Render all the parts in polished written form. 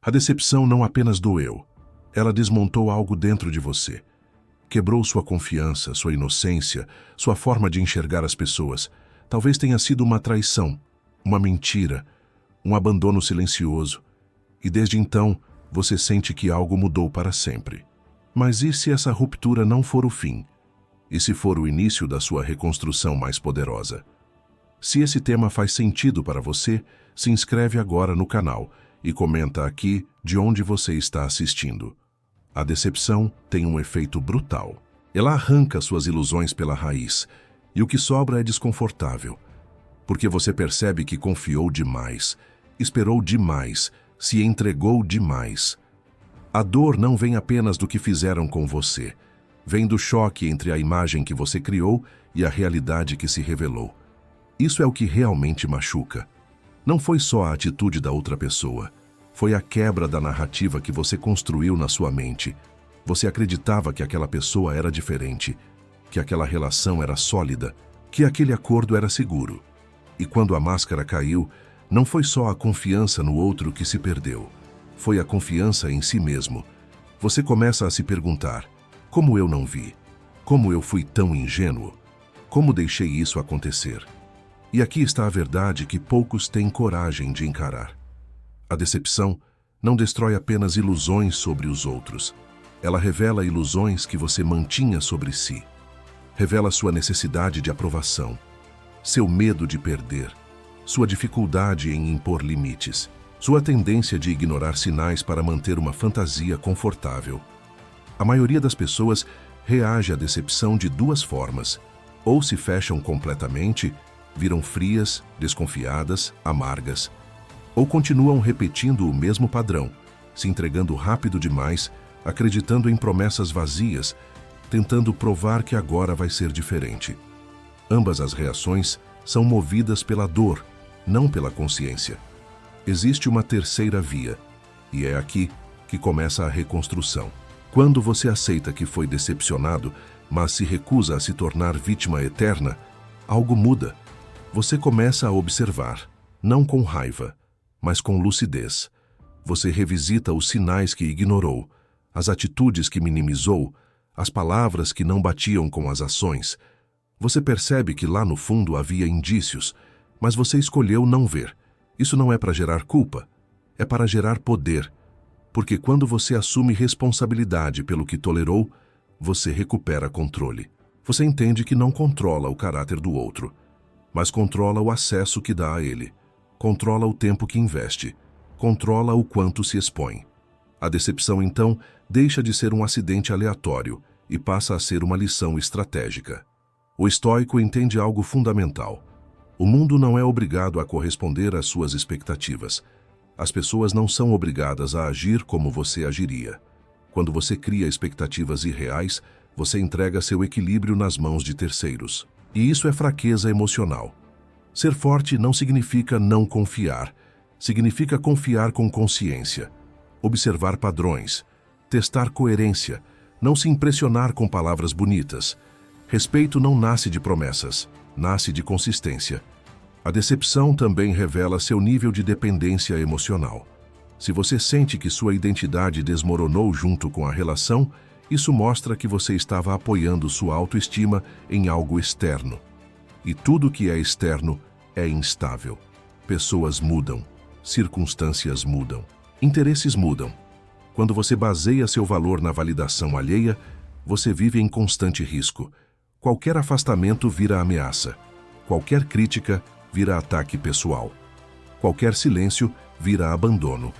A decepção não apenas doeu, ela desmontou algo dentro de você. Quebrou sua confiança, sua inocência, sua forma de enxergar as pessoas. Talvez tenha sido uma traição, uma mentira, um abandono silencioso. E desde então, você sente que algo mudou para sempre. Mas e se essa ruptura não for o fim? E se for o início da sua reconstrução mais poderosa? Se esse tema faz sentido para você, se inscreve agora no canal e comenta aqui de onde você está assistindo. A decepção tem um efeito brutal. Ela arranca suas ilusões pela raiz, e o que sobra é desconfortável, porque você percebe que confiou demais, esperou demais, se entregou demais. A dor não vem apenas do que fizeram com você, vem do choque entre a imagem que você criou e a realidade que se revelou. Isso é o que realmente machuca. Não foi só a atitude da outra pessoa, foi a quebra da narrativa que você construiu na sua mente. Você acreditava que aquela pessoa era diferente, que aquela relação era sólida, que aquele acordo era seguro. E quando a máscara caiu, não foi só a confiança no outro que se perdeu, foi a confiança em si mesmo. Você começa a se perguntar: como eu não vi? Como eu fui tão ingênuo? Como deixei isso acontecer? E aqui está a verdade que poucos têm coragem de encarar. A decepção não destrói apenas ilusões sobre os outros. Ela revela ilusões que você mantinha sobre si. Revela sua necessidade de aprovação, seu medo de perder, sua dificuldade em impor limites, sua tendência de ignorar sinais para manter uma fantasia confortável. A maioria das pessoas reage à decepção de duas formas: ou se fecham completamente, viram frias, desconfiadas, amargas, ou continuam repetindo o mesmo padrão, se entregando rápido demais, acreditando em promessas vazias, tentando provar que agora vai ser diferente. Ambas as reações são movidas pela dor, não pela consciência. Existe uma terceira via, e é aqui que começa a reconstrução. Quando você aceita que foi decepcionado, mas se recusa a se tornar vítima eterna, algo muda. Você começa a observar, não com raiva, mas com lucidez. Você revisita os sinais que ignorou, as atitudes que minimizou, as palavras que não batiam com as ações. Você percebe que lá no fundo havia indícios, mas você escolheu não ver. Isso não é para gerar culpa, é para gerar poder. Porque quando você assume responsabilidade pelo que tolerou, você recupera controle. Você entende que não controla o caráter do outro, mas controla o acesso que dá a ele. Controla o tempo que investe. Controla o quanto se expõe. A decepção, então, deixa de ser um acidente aleatório e passa a ser uma lição estratégica. O estoico entende algo fundamental. O mundo não é obrigado a corresponder às suas expectativas. As pessoas não são obrigadas a agir como você agiria. Quando você cria expectativas irreais, você entrega seu equilíbrio nas mãos de terceiros. E isso é fraqueza emocional. Ser forte não significa não confiar. Significa confiar com consciência. Observar padrões. Testar coerência. Não se impressionar com palavras bonitas. Respeito não nasce de promessas. Nasce de consistência. A decepção também revela seu nível de dependência emocional. Se você sente que sua identidade desmoronou junto com a relação, isso mostra que você estava apoiando sua autoestima em algo externo. E tudo que é externo é instável. Pessoas mudam, circunstâncias mudam, interesses mudam. Quando você baseia seu valor na validação alheia, você vive em constante risco. Qualquer afastamento vira ameaça. Qualquer crítica vira ataque pessoal. Qualquer silêncio vira abandono.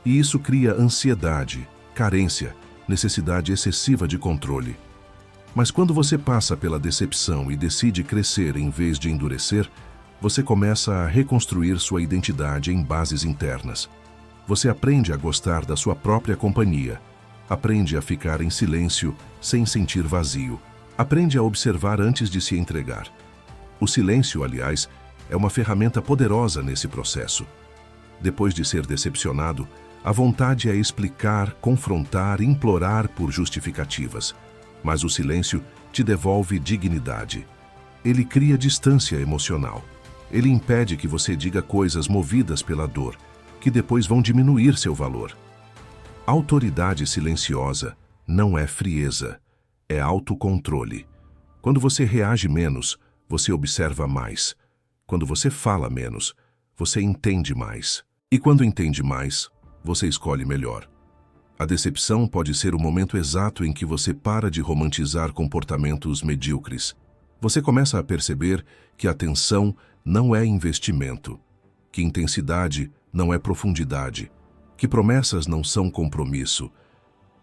E isso cria ansiedade, carência, necessidade excessiva de controle. Mas quando você passa pela decepção e decide crescer em vez de endurecer, você começa a reconstruir sua identidade em bases internas. Você aprende a gostar da sua própria companhia, aprende a ficar em silêncio sem sentir vazio, aprende a observar antes de se entregar. O silêncio, aliás, é uma ferramenta poderosa nesse processo. Depois de ser decepcionado, a vontade é explicar, confrontar, implorar por justificativas. Mas o silêncio te devolve dignidade. Ele cria distância emocional. Ele impede que você diga coisas movidas pela dor. que depois vão diminuir seu valor. Autoridade silenciosa não é frieza, é autocontrole. Quando você reage menos, você observa mais. Quando você fala menos, você entende mais. E quando entende mais, você escolhe melhor. A decepção pode ser o momento exato em que você para de romantizar comportamentos medíocres. Você começa a perceber que atenção não é investimento, que intensidade não é profundidade, que promessas não são compromisso.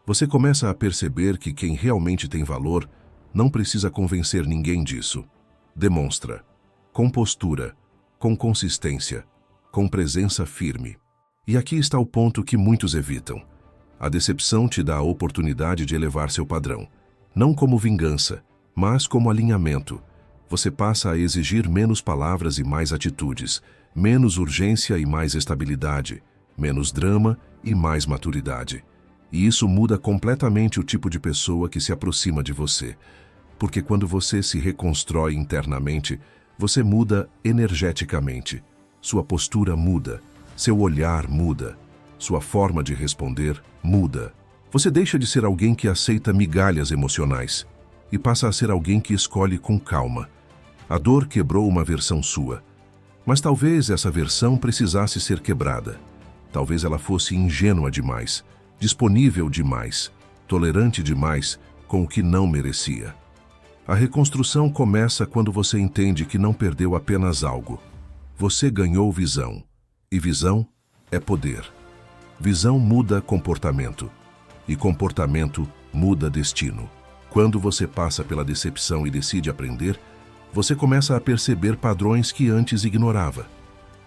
Você começa a perceber que quem realmente tem valor não precisa convencer ninguém disso. Demonstra, com postura, com consistência, com presença firme. E aqui está o ponto que muitos evitam. A decepção te dá a oportunidade de elevar seu padrão, não como vingança, mas como alinhamento. Você passa a exigir menos palavras e mais atitudes, menos urgência e mais estabilidade, menos drama e mais maturidade. E isso muda completamente o tipo de pessoa que se aproxima de você. Porque quando você se reconstrói internamente, você muda energeticamente. Sua postura muda, seu olhar muda, sua forma de responder muda. Você deixa de ser alguém que aceita migalhas emocionais e passa a ser alguém que escolhe com calma. A dor quebrou uma versão sua, mas talvez essa versão precisasse ser quebrada. Talvez ela fosse ingênua demais, disponível demais, tolerante demais com o que não merecia. A reconstrução começa quando você entende que não perdeu apenas algo. Você ganhou visão, e visão é poder. Visão muda comportamento, e comportamento muda destino. Quando você passa pela decepção e decide aprender, você começa a perceber padrões que antes ignorava.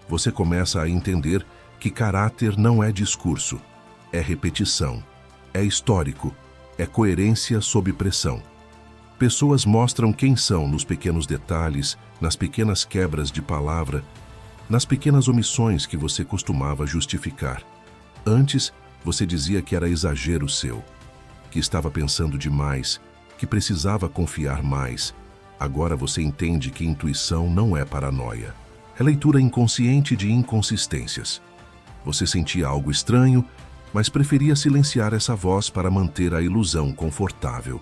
Você começa a entender que caráter não é discurso, é repetição, é histórico, é coerência sob pressão. Pessoas mostram quem são nos pequenos detalhes, nas pequenas quebras de palavra, nas pequenas omissões que você costumava justificar. Antes, você dizia que era exagero seu, que estava pensando demais, que precisava confiar mais. Agora você entende que intuição não é paranoia. É leitura inconsciente de inconsistências. Você sentia algo estranho, mas preferia silenciar essa voz para manter a ilusão confortável.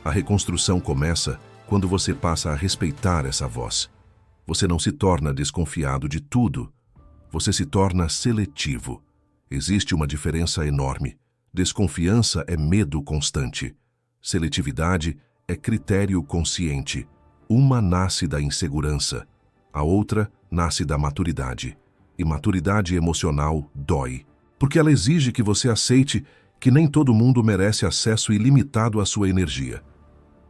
A reconstrução começa quando você passa a respeitar essa voz. Você não se torna desconfiado de tudo. Você se torna seletivo. Existe uma diferença enorme. Desconfiança é medo constante. Seletividade é critério consciente. Uma nasce da insegurança, a outra nasce da maturidade. E maturidade emocional dói, porque ela exige que você aceite que nem todo mundo merece acesso ilimitado à sua energia.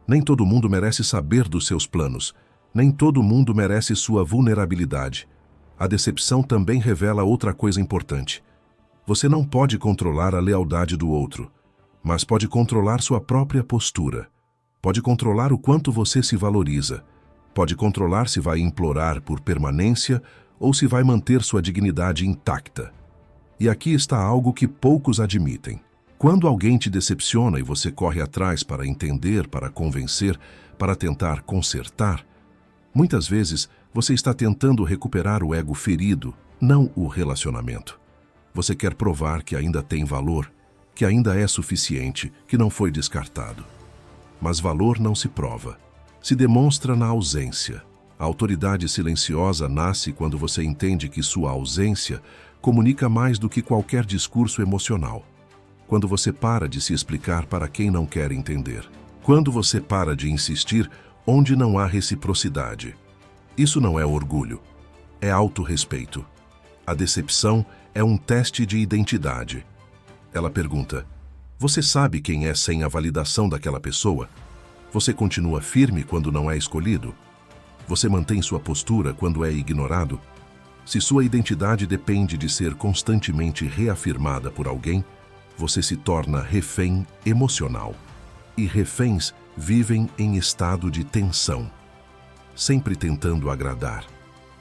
Nem todo mundo merece saber dos seus planos. Nem todo mundo merece sua vulnerabilidade. A decepção também revela outra coisa importante. Você não pode controlar a lealdade do outro, mas pode controlar sua própria postura. Pode controlar o quanto você se valoriza. Pode controlar se vai implorar por permanência ou se vai manter sua dignidade intacta. E aqui está algo que poucos admitem. Quando alguém te decepciona e você corre atrás para entender, para convencer, para tentar consertar, muitas vezes você está tentando recuperar o ego ferido, não o relacionamento. Você quer provar que ainda tem valor, que ainda é suficiente, que não foi descartado. Mas valor não se prova, se demonstra na ausência. A autoridade silenciosa nasce quando você entende que sua ausência comunica mais do que qualquer discurso emocional. Quando você para de se explicar para quem não quer entender. Quando você para de insistir onde não há reciprocidade. Isso não é orgulho, é autorrespeito. A decepção é um teste de identidade. Ela pergunta: você sabe quem é sem a validação daquela pessoa? Você continua firme quando não é escolhido? Você mantém sua postura quando é ignorado? Se sua identidade depende de ser constantemente reafirmada por alguém, você se torna refém emocional. E reféns vivem em estado de tensão, sempre tentando agradar,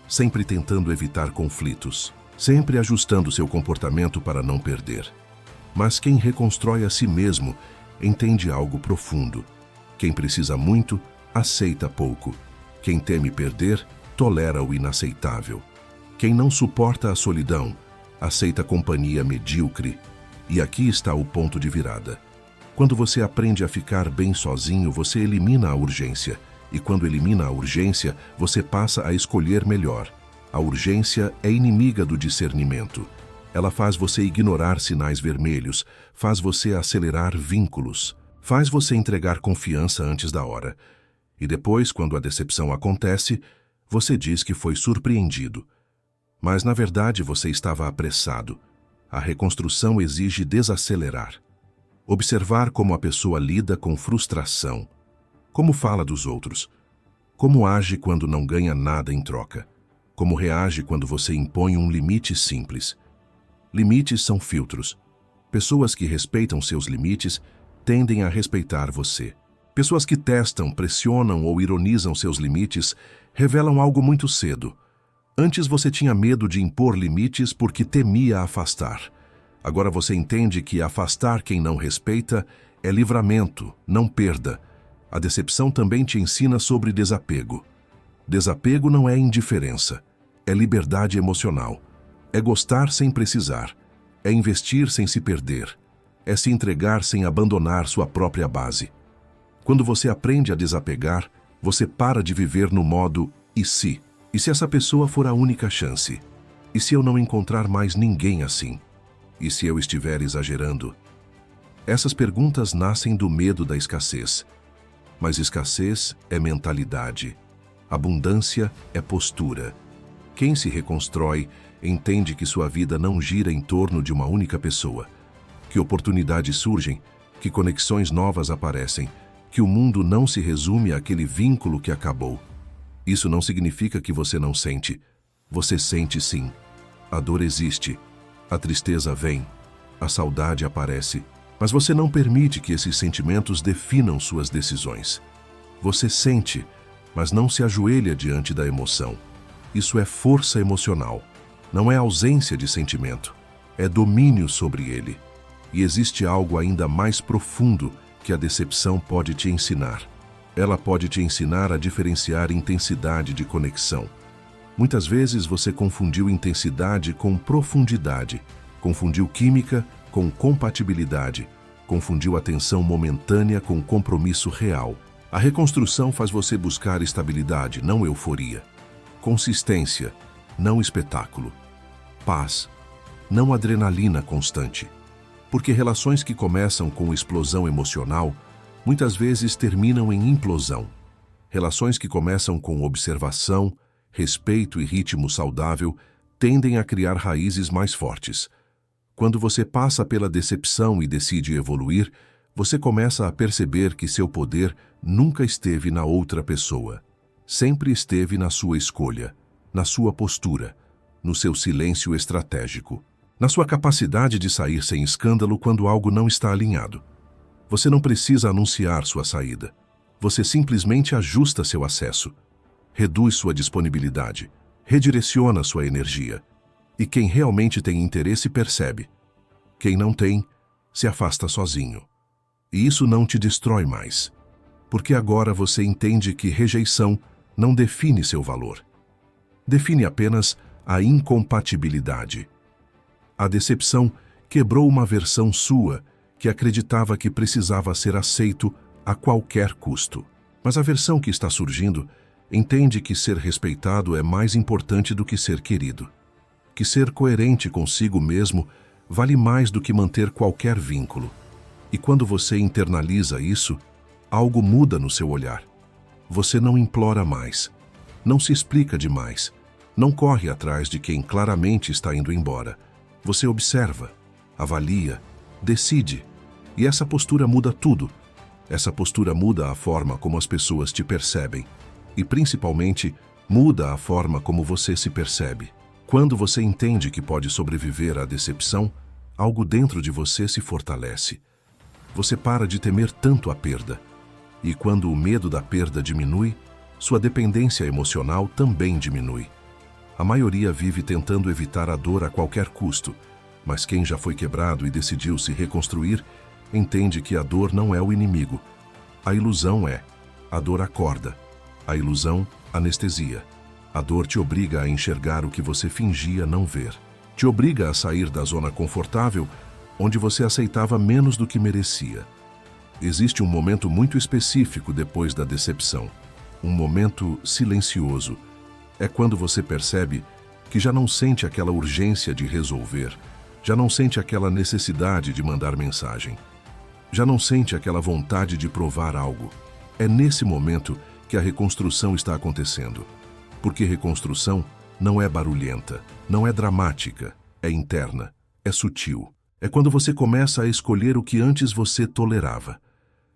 sempre tentando evitar conflitos, sempre ajustando seu comportamento para não perder. Mas quem reconstrói a si mesmo entende algo profundo. Quem precisa muito, aceita pouco. Quem teme perder, tolera o inaceitável. Quem não suporta a solidão, aceita companhia medíocre. E aqui está o ponto de virada. Quando você aprende a ficar bem sozinho, você elimina a urgência. E quando elimina a urgência, você passa a escolher melhor. A urgência é inimiga do discernimento. Ela faz você ignorar sinais vermelhos, faz você acelerar vínculos, faz você entregar confiança antes da hora. E depois, quando a decepção acontece, você diz que foi surpreendido. Mas, na verdade, você estava apressado. A reconstrução exige desacelerar. Observar como a pessoa lida com frustração. Como fala dos outros. Como age quando não ganha nada em troca. Como reage quando você impõe um limite simples. Limites são filtros. Pessoas que respeitam seus limites tendem a respeitar você. Pessoas que testam, pressionam ou ironizam seus limites revelam algo muito cedo. Antes você tinha medo de impor limites porque temia afastar. Agora você entende que afastar quem não respeita é livramento, não perda. A decepção também te ensina sobre desapego. Desapego não é indiferença, é liberdade emocional. É gostar sem precisar, é investir sem se perder, é se entregar sem abandonar sua própria base. Quando você aprende a desapegar, você para de viver no modo "e se?". E se essa pessoa for a única chance? E se eu não encontrar mais ninguém assim? E se eu estiver exagerando? Essas perguntas nascem do medo da escassez. Mas escassez é mentalidade. Abundância é postura. Quem se reconstrói entende que sua vida não gira em torno de uma única pessoa, que oportunidades surgem, que conexões novas aparecem, que o mundo não se resume àquele vínculo que acabou. Isso não significa que você não sente. Você sente sim. A dor existe, a tristeza vem, a saudade aparece, mas você não permite que esses sentimentos definam suas decisões. Você sente, mas não se ajoelha diante da emoção. Isso é força emocional. Não é ausência de sentimento, é domínio sobre ele. E existe algo ainda mais profundo que a decepção pode te ensinar. Ela pode te ensinar a diferenciar intensidade de conexão. Muitas vezes você confundiu intensidade com profundidade, confundiu química com compatibilidade, confundiu atenção momentânea com compromisso real. A reconstrução faz você buscar estabilidade, não euforia. Consistência, não espetáculo. Paz, não adrenalina constante. Porque relações que começam com explosão emocional, muitas vezes terminam em implosão. Relações que começam com observação, respeito e ritmo saudável tendem a criar raízes mais fortes. Quando você passa pela decepção e decide evoluir, você começa a perceber que seu poder nunca esteve na outra pessoa. Sempre esteve na sua escolha, na sua postura, no seu silêncio estratégico, na sua capacidade de sair sem escândalo quando algo não está alinhado. Você não precisa anunciar sua saída. Você simplesmente ajusta seu acesso, reduz sua disponibilidade, redireciona sua energia. E quem realmente tem interesse percebe. Quem não tem, se afasta sozinho. E isso não te destrói mais, porque agora você entende que rejeição não define seu valor. Define apenas a incompatibilidade. A decepção quebrou uma versão sua que acreditava que precisava ser aceito a qualquer custo. Mas a versão que está surgindo entende que ser respeitado é mais importante do que ser querido. Que ser coerente consigo mesmo vale mais do que manter qualquer vínculo. E quando você internaliza isso, algo muda no seu olhar. Você não implora mais, não se explica demais, não corre atrás de quem claramente está indo embora. Você observa, avalia, decide. E essa postura muda tudo. Essa postura muda a forma como as pessoas te percebem. E, principalmente, muda a forma como você se percebe. Quando você entende que pode sobreviver à decepção, algo dentro de você se fortalece. Você para de temer tanto a perda. E quando o medo da perda diminui, sua dependência emocional também diminui. A maioria vive tentando evitar a dor a qualquer custo, mas quem já foi quebrado e decidiu se reconstruir, entende que a dor não é o inimigo. A ilusão é. A dor acorda. A ilusão, anestesia. A dor te obriga a enxergar o que você fingia não ver. Te obriga a sair da zona confortável, onde você aceitava menos do que merecia. Existe um momento muito específico depois da decepção. Um momento silencioso. É quando você percebe que já não sente aquela urgência de resolver, já não sente aquela necessidade de mandar mensagem, já não sente aquela vontade de provar algo. É nesse momento que a reconstrução está acontecendo. Porque reconstrução não é barulhenta, não é dramática, é interna, é sutil. É quando você começa a escolher o que antes você tolerava.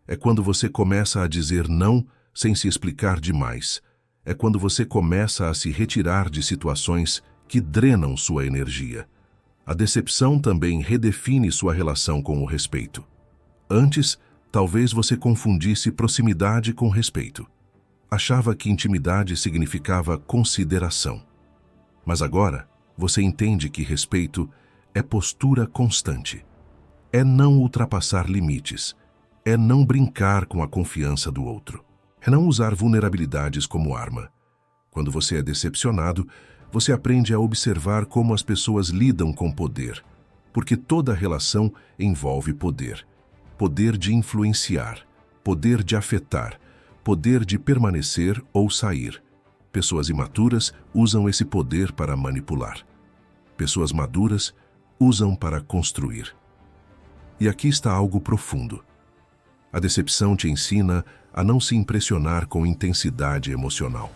É quando você começa a dizer não sem se explicar demais. É quando você começa a se retirar de situações que drenam sua energia. A decepção também redefine sua relação com o respeito. Antes, talvez você confundisse proximidade com respeito. Achava que intimidade significava consideração. Mas agora, você entende que respeito é postura constante. É não ultrapassar limites. É não brincar com a confiança do outro. É não usar vulnerabilidades como arma. Quando você é decepcionado, você aprende a observar como as pessoas lidam com poder. Porque toda relação envolve poder. Poder de influenciar, poder de afetar, poder de permanecer ou sair. Pessoas imaturas usam esse poder para manipular. Pessoas maduras usam para construir. E aqui está algo profundo. A decepção te ensina a não se impressionar com intensidade emocional.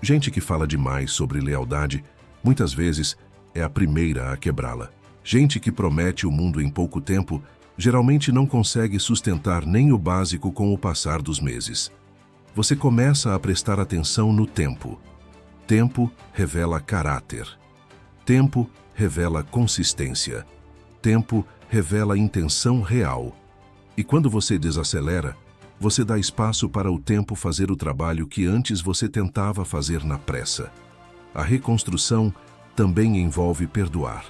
Gente que fala demais sobre lealdade, muitas vezes, é a primeira a quebrá-la. Gente que promete o mundo em pouco tempo, geralmente não consegue sustentar nem o básico com o passar dos meses. Você começa a prestar atenção no tempo. Tempo revela caráter. Tempo revela consistência. Tempo revela intenção real. E quando você desacelera, você dá espaço para o tempo fazer o trabalho que antes você tentava fazer na pressa. A reconstrução também envolve perdoar.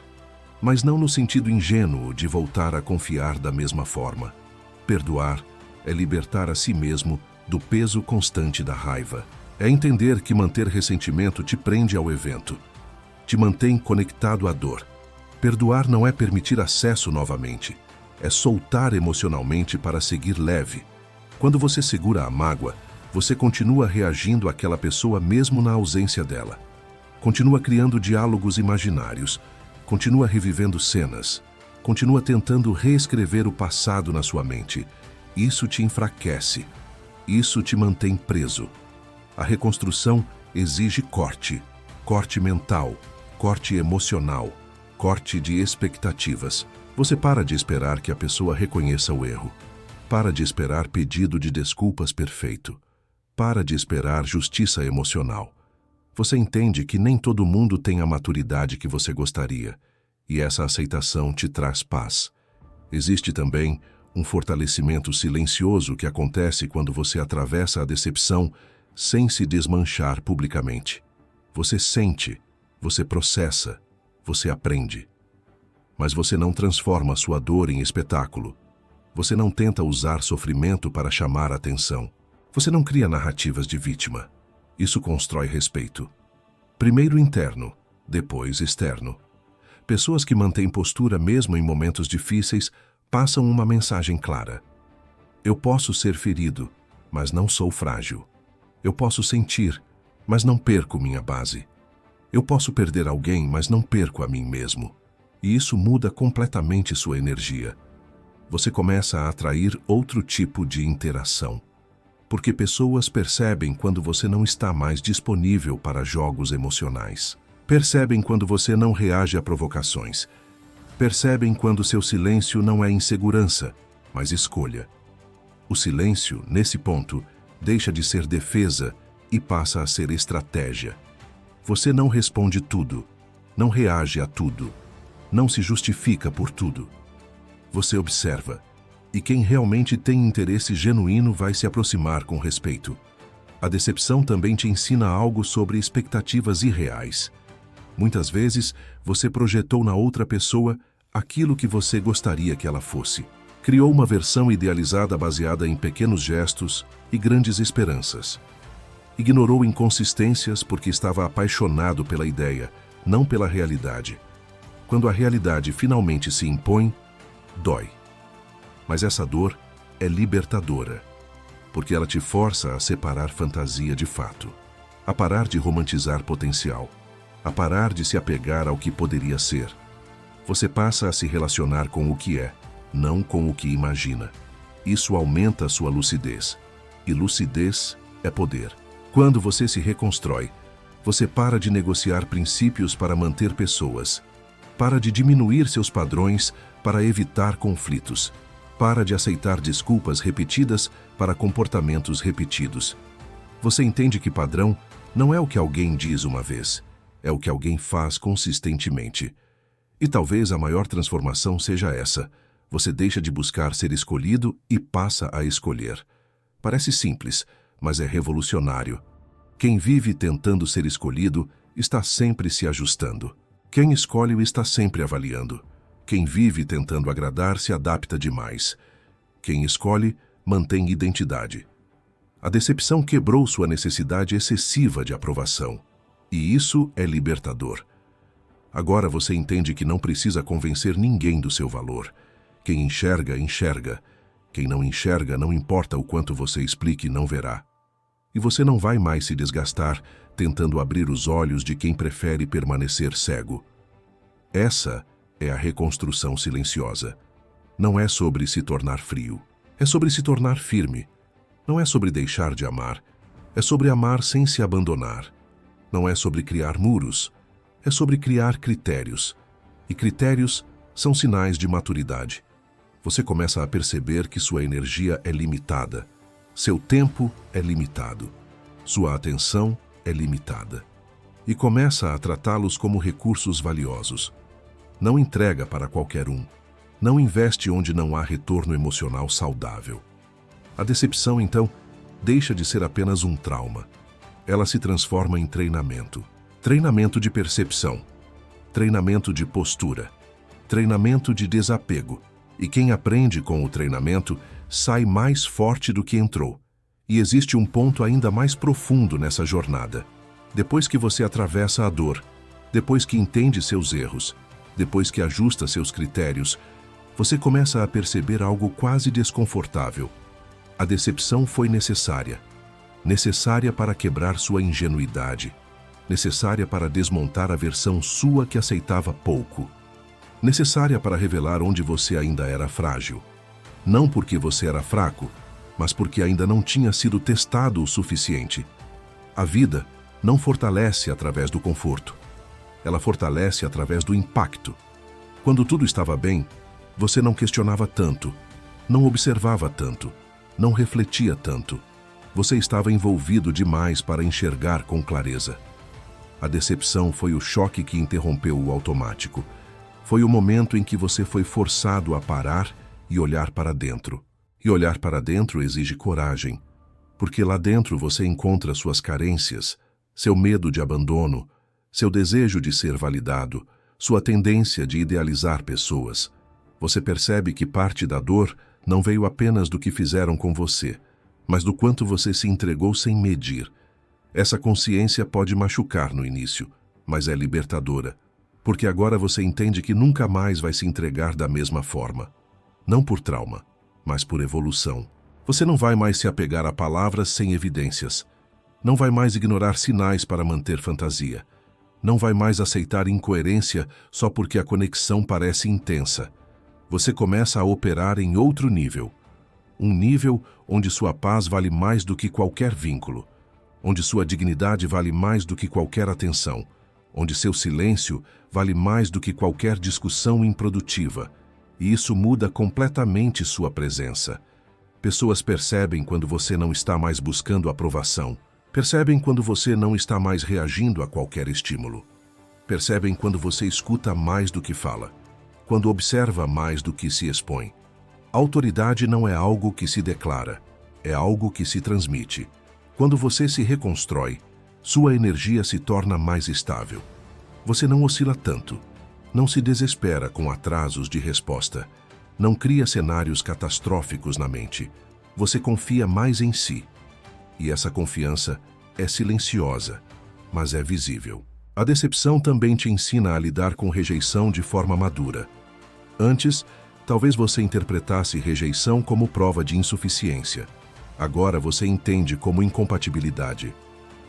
Mas não no sentido ingênuo de voltar a confiar da mesma forma. Perdoar é libertar a si mesmo do peso constante da raiva. É entender que manter ressentimento te prende ao evento, te mantém conectado à dor. Perdoar não é permitir acesso novamente, é soltar emocionalmente para seguir leve. Quando você segura a mágoa, você continua reagindo àquela pessoa mesmo na ausência dela. Continua criando diálogos imaginários, continua revivendo cenas, continua tentando reescrever o passado na sua mente. Isso te enfraquece. Isso te mantém preso. A reconstrução exige corte. Corte mental, corte emocional, corte de expectativas. Você para de esperar que a pessoa reconheça o erro. Para de esperar pedido de desculpas perfeito. Para de esperar justiça emocional. Você entende que nem todo mundo tem a maturidade que você gostaria, e essa aceitação te traz paz. Existe também um fortalecimento silencioso que acontece quando você atravessa a decepção sem se desmanchar publicamente. Você sente, você processa, você aprende. Mas você não transforma sua dor em espetáculo. Você não tenta usar sofrimento para chamar a atenção. Você não cria narrativas de vítima. Isso constrói respeito. Primeiro interno, depois externo. Pessoas que mantêm postura mesmo em momentos difíceis passam uma mensagem clara. Eu posso ser ferido, mas não sou frágil. Eu posso sentir, mas não perco minha base. Eu posso perder alguém, mas não perco a mim mesmo. E isso muda completamente sua energia. Você começa a atrair outro tipo de interação. Porque pessoas percebem quando você não está mais disponível para jogos emocionais. Percebem quando você não reage a provocações. Percebem quando seu silêncio não é insegurança, mas escolha. O silêncio, nesse ponto, deixa de ser defesa e passa a ser estratégia. Você não responde tudo, não reage a tudo, não se justifica por tudo. Você observa, e quem realmente tem interesse genuíno vai se aproximar com respeito. A decepção também te ensina algo sobre expectativas irreais. Muitas vezes, você projetou na outra pessoa aquilo que você gostaria que ela fosse. Criou uma versão idealizada baseada em pequenos gestos e grandes esperanças. Ignorou inconsistências porque estava apaixonado pela ideia, não pela realidade. Quando a realidade finalmente se impõe, dói. Mas essa dor é libertadora, porque ela te força a separar fantasia de fato, a parar de romantizar potencial, a parar de se apegar ao que poderia ser. Você passa a se relacionar com o que é, não com o que imagina. Isso aumenta a sua lucidez, e lucidez é poder. Quando você se reconstrói, você para de negociar princípios para manter pessoas, para de diminuir seus padrões para evitar conflitos, para de aceitar desculpas repetidas para comportamentos repetidos. Você entende que padrão não é o que alguém diz uma vez, é o que alguém faz consistentemente. E talvez a maior transformação seja essa: você deixa de buscar ser escolhido e passa a escolher. Parece simples, mas é revolucionário. Quem vive tentando ser escolhido está sempre se ajustando. Quem escolhe o está sempre avaliando. Quem vive tentando agradar se adapta demais. Quem escolhe mantém identidade. A decepção quebrou sua necessidade excessiva de aprovação. E isso é libertador. Agora você entende que não precisa convencer ninguém do seu valor. Quem enxerga, enxerga. Quem não enxerga, não importa o quanto você explique, não verá. E você não vai mais se desgastar tentando abrir os olhos de quem prefere permanecer cego. Essa é a reconstrução silenciosa. Não é sobre se tornar frio. É sobre se tornar firme. Não é sobre deixar de amar. É sobre amar sem se abandonar. Não é sobre criar muros. É sobre criar critérios. E critérios são sinais de maturidade. Você começa a perceber que sua energia é limitada. Seu tempo é limitado. Sua atenção é limitada. E começa a tratá-los como recursos valiosos. Não entrega para qualquer um. Não investe onde não há retorno emocional saudável. A decepção, então, deixa de ser apenas um trauma. Ela se transforma em treinamento. Treinamento de percepção. Treinamento de postura. Treinamento de desapego. E quem aprende com o treinamento sai mais forte do que entrou. E existe um ponto ainda mais profundo nessa jornada. Depois que você atravessa a dor, depois que entende seus erros, depois que ajusta seus critérios, você começa a perceber algo quase desconfortável. A decepção foi necessária. Necessária para quebrar sua ingenuidade. Necessária para desmontar a versão sua que aceitava pouco. Necessária para revelar onde você ainda era frágil. Não porque você era fraco, mas porque ainda não tinha sido testado o suficiente. A vida não fortalece através do conforto. Ela fortalece através do impacto. Quando tudo estava bem, você não questionava tanto, não observava tanto, não refletia tanto. Você estava envolvido demais para enxergar com clareza. A decepção foi o choque que interrompeu o automático. Foi o momento em que você foi forçado a parar e olhar para dentro. E olhar para dentro exige coragem, porque lá dentro você encontra suas carências, seu medo de abandono, seu desejo de ser validado, sua tendência de idealizar pessoas. Você percebe que parte da dor não veio apenas do que fizeram com você, mas do quanto você se entregou sem medir. Essa consciência pode machucar no início, mas é libertadora, porque agora você entende que nunca mais vai se entregar da mesma forma. Não por trauma, mas por evolução. Você não vai mais se apegar a palavras sem evidências. Não vai mais ignorar sinais para manter fantasia. Não vai mais aceitar incoerência só porque a conexão parece intensa. Você começa a operar em outro nível. Um nível onde sua paz vale mais do que qualquer vínculo. Onde sua dignidade vale mais do que qualquer atenção. Onde seu silêncio vale mais do que qualquer discussão improdutiva. E isso muda completamente sua presença. Pessoas percebem quando você não está mais buscando aprovação. Percebem quando você não está mais reagindo a qualquer estímulo. Percebem quando você escuta mais do que fala. Quando observa mais do que se expõe. Autoridade não é algo que se declara, é algo que se transmite. Quando você se reconstrói, sua energia se torna mais estável. Você não oscila tanto. Não se desespera com atrasos de resposta. Não cria cenários catastróficos na mente. Você confia mais em si. E essa confiança é silenciosa, mas é visível. A decepção também te ensina a lidar com rejeição de forma madura. Antes, talvez você interpretasse rejeição como prova de insuficiência. Agora você entende como incompatibilidade.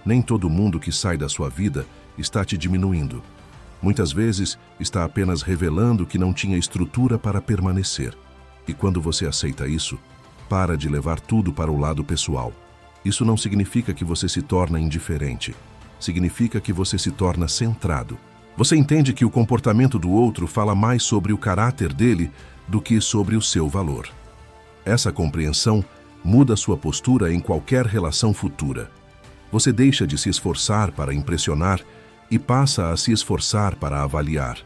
Nem todo mundo que sai da sua vida está te diminuindo. Muitas vezes está apenas revelando que não tinha estrutura para permanecer. E quando você aceita isso, para de levar tudo para o lado pessoal. Isso não significa que você se torna indiferente. Significa que você se torna centrado. Você entende que o comportamento do outro fala mais sobre o caráter dele do que sobre o seu valor. Essa compreensão muda sua postura em qualquer relação futura. Você deixa de se esforçar para impressionar e passa a se esforçar para avaliar.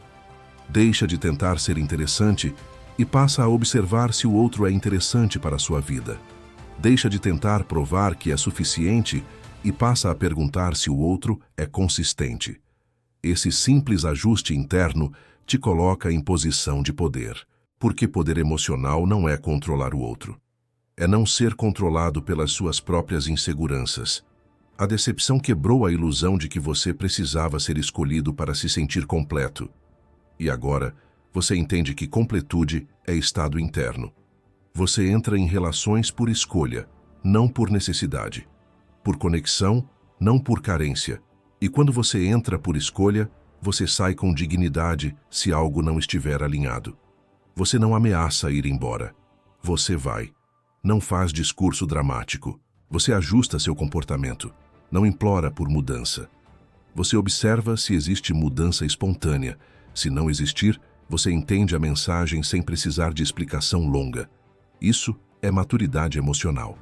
Deixa de tentar ser interessante e passa a observar se o outro é interessante para a sua vida. Deixa de tentar provar que é suficiente e passa a perguntar se o outro é consistente. Esse simples ajuste interno te coloca em posição de poder, porque poder emocional não é controlar o outro. É não ser controlado pelas suas próprias inseguranças. A decepção quebrou a ilusão de que você precisava ser escolhido para se sentir completo. E agora, você entende que completude é estado interno. Você entra em relações por escolha, não por necessidade. Por conexão, não por carência. E quando você entra por escolha, você sai com dignidade se algo não estiver alinhado. Você não ameaça ir embora. Você vai. Não faz discurso dramático. Você ajusta seu comportamento. Não implora por mudança. Você observa se existe mudança espontânea. Se não existir, você entende a mensagem sem precisar de explicação longa. Isso é maturidade emocional.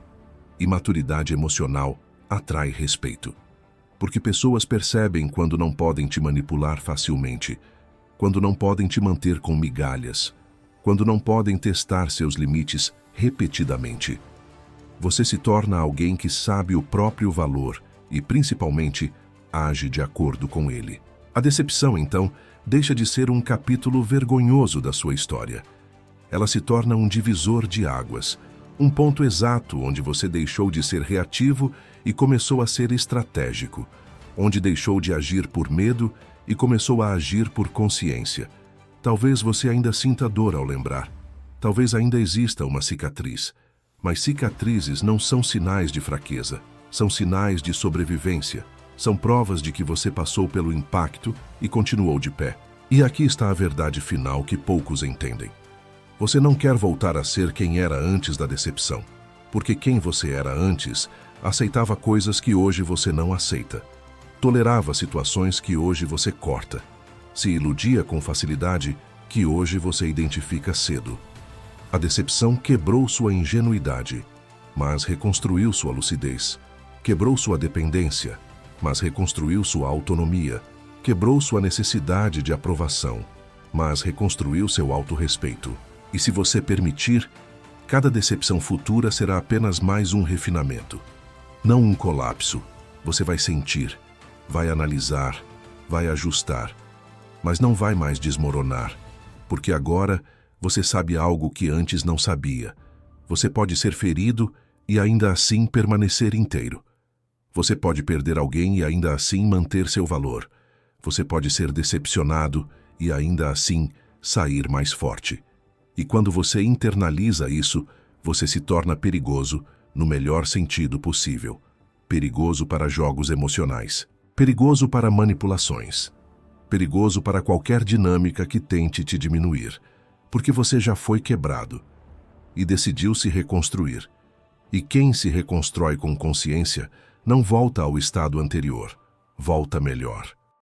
E maturidade emocional atrai respeito. Porque pessoas percebem quando não podem te manipular facilmente, quando não podem te manter com migalhas, quando não podem testar seus limites repetidamente. Você se torna alguém que sabe o próprio valor e, principalmente, age de acordo com ele. A decepção, então, deixa de ser um capítulo vergonhoso da sua história. Ela se torna um divisor de águas, um ponto exato onde você deixou de ser reativo e começou a ser estratégico, onde deixou de agir por medo e começou a agir por consciência. Talvez você ainda sinta dor ao lembrar. Talvez ainda exista uma cicatriz. Mas cicatrizes não são sinais de fraqueza, são sinais de sobrevivência. São provas de que você passou pelo impacto e continuou de pé. E aqui está a verdade final que poucos entendem. Você não quer voltar a ser quem era antes da decepção, porque quem você era antes aceitava coisas que hoje você não aceita, tolerava situações que hoje você corta, se iludia com facilidade que hoje você identifica cedo. A decepção quebrou sua ingenuidade, mas reconstruiu sua lucidez, quebrou sua dependência, mas reconstruiu sua autonomia, quebrou sua necessidade de aprovação, mas reconstruiu seu autorrespeito. E se você permitir, cada decepção futura será apenas mais um refinamento. Não um colapso. Você vai sentir, vai analisar, vai ajustar, mas não vai mais desmoronar, porque agora você sabe algo que antes não sabia. Você pode ser ferido e ainda assim permanecer inteiro. Você pode perder alguém e ainda assim manter seu valor. Você pode ser decepcionado e ainda assim sair mais forte. E quando você internaliza isso, você se torna perigoso no melhor sentido possível. Perigoso para jogos emocionais. Perigoso para manipulações. Perigoso para qualquer dinâmica que tente te diminuir. Porque você já foi quebrado e decidiu se reconstruir. E quem se reconstrói com consciência não volta ao estado anterior, volta melhor.